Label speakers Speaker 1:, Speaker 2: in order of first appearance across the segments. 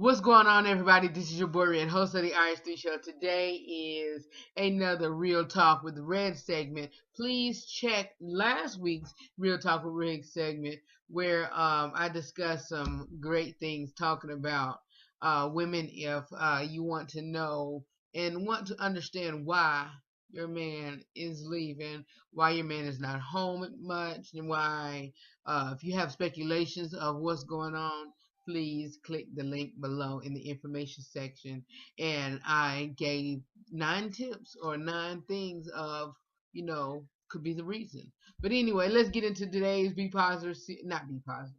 Speaker 1: What's going on, everybody? This is your boy Red, host of the RH3 Show. Today is another Real Talk with Red segment. Please check last week's Real Talk with Red segment where I discussed some great things talking about women if you want to know and want to understand why your man is leaving, why your man is not home much, and why if you have speculations of what's going on, please click the link below in the information section. And I gave 9 tips or 9 things could be the reason. But anyway, let's get into today's Be Positive, not Be Positive.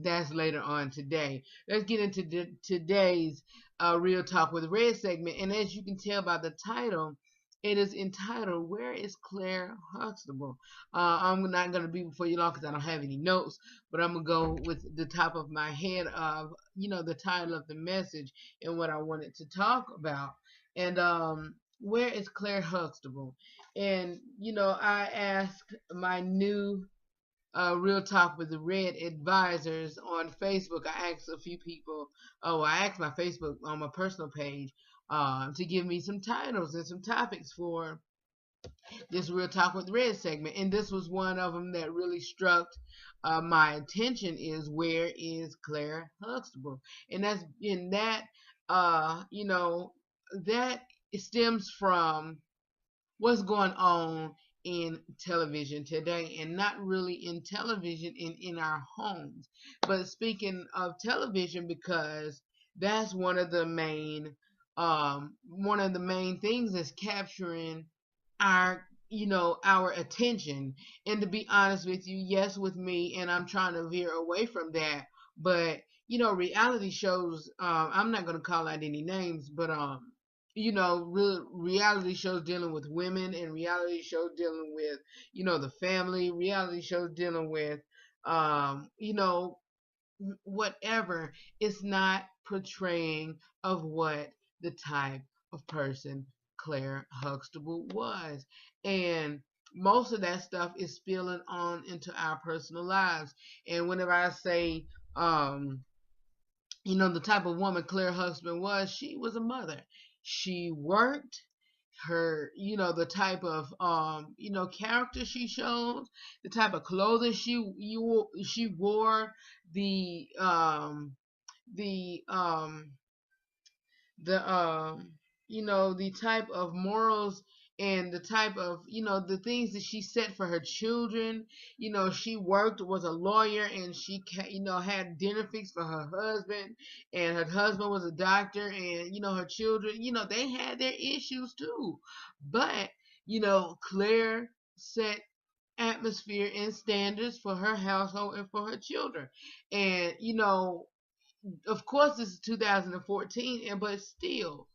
Speaker 1: That's later on today. Let's get into today's Real Talk with Red segment. And as you can tell by the title, it is entitled, Where is Clair Huxtable? I'm not going to be before you long because I don't have any notes, but I'm going to go with the top of my head of, the title of the message and what I wanted to talk about. And where is Clair Huxtable? And, I asked my new Real Talk with the Red advisors on Facebook. I asked a few people, I asked my Facebook on my personal page to give me some titles and some topics for this Real Talk with Red segment. And this was one of them that really struck my attention is where is Clair Huxtable? And that's in that, that stems from what's going on in television today, and not really in television in our homes, but speaking of television, because that's one of the main things that's capturing our attention. And to be honest with you, yes, with me, and I'm trying to veer away from that, but reality shows, I'm not going to call out any names, but real reality shows dealing with women, and reality shows dealing with the family, reality shows dealing with whatever. It's not portraying of what the type of person Clair Huxtable was. And most of that stuff is spilling on into our personal lives. And whenever I say the type of woman Clair Huxtable was, she was a mother. She worked. Her, the type of character she shows, the type of clothing she wore, the the the the type of morals and the type of the things that she set for her children. She worked, was a lawyer, and she had dinner fixed for her husband, and her husband was a doctor, and her children, they had their issues too. But Claire set atmosphere and standards for her household and for her children. And of course, this is 2014, but still,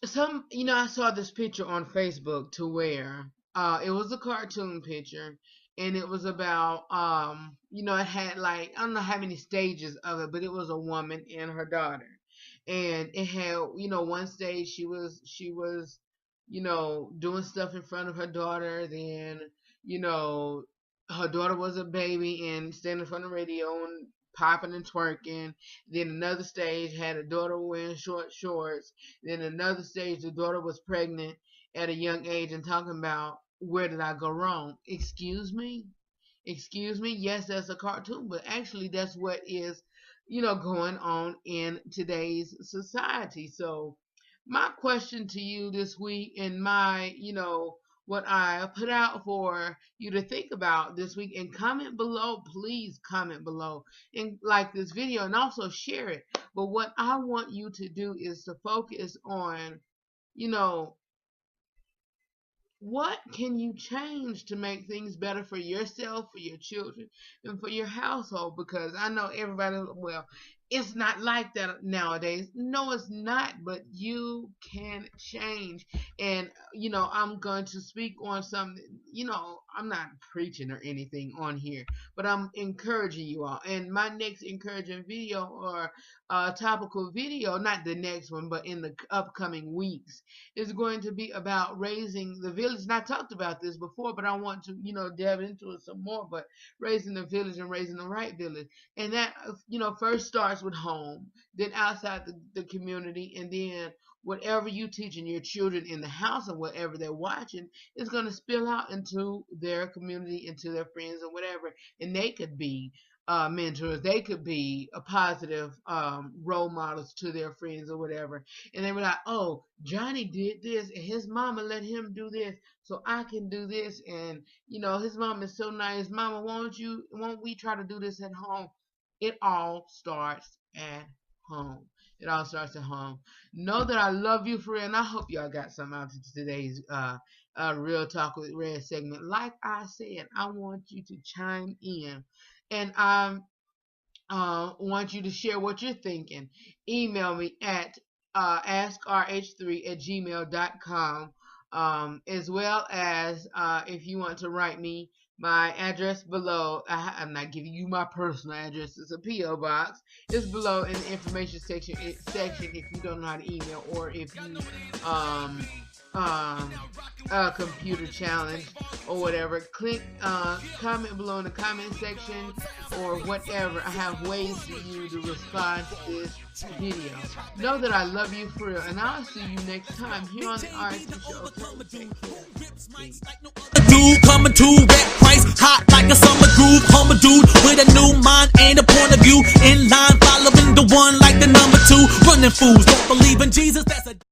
Speaker 1: I saw this picture on Facebook to where it was a cartoon picture, and it was about it had, like, I don't know how many stages of it, but it was a woman and her daughter, and it had one stage she was doing stuff in front of her daughter. Then you know her daughter was a baby and standing in front of the radio and popping and twerking. Then another stage had a daughter wearing short shorts. Then another stage, the daughter was pregnant at a young age and talking about, where did I go wrong? Excuse me? Excuse me? Yes, that's a cartoon, but actually that's what is, going on in today's society. So my question to you this week, and my, what I put out for you to think about this week, and comment below, please comment below and like this video and also share it. But what I want you to do is to focus on, you know, what can you change to make things better for yourself, for your children, and for your household? Because I know everybody, well, it's not like that nowadays. No, it's not, but you can change. And, I'm going to speak on something, I'm not preaching or anything on here, but I'm encouraging you all. And my next encouraging video or topical video, not the next one, but in the upcoming weeks, is going to be about raising the village. And I talked about this before, but I want to, delve into it some more. But raising the village and raising the right village. And that, first starts with home, then outside the community, and then whatever you teaching your children in the house or whatever they're watching is going to spill out into their community, into their friends or whatever. And they could be mentors. They could be a positive role models to their friends or whatever. And they were like, oh, Johnny did this and his mama let him do this, so I can do this. And, his mom is so nice. Mama, won't we try to do this at home? It all starts at home. It all starts at home. Know that I love you for real, and I hope y'all got something out of today's Real Talk with Red segment. Like I said, I want you to chime in, and I want you to share what you're thinking. Email me at askrh3@gmail.com, as well as if you want to write me. My address below. I'm not giving you my personal address. It's a P.O. box. It's below in the information section. If you don't know how to email, or if you a computer challenge or whatever, click comment below in the comment section or whatever. I have ways for you to respond to this video. Know that I love you for real, and I'll see you next time here on the RH3 Show.
Speaker 2: Dude coming to that price, hot like a summer groove. Humble dude with a new mind and a point of view. In line, following the one like the number two. Running fools don't believe in Jesus. That's a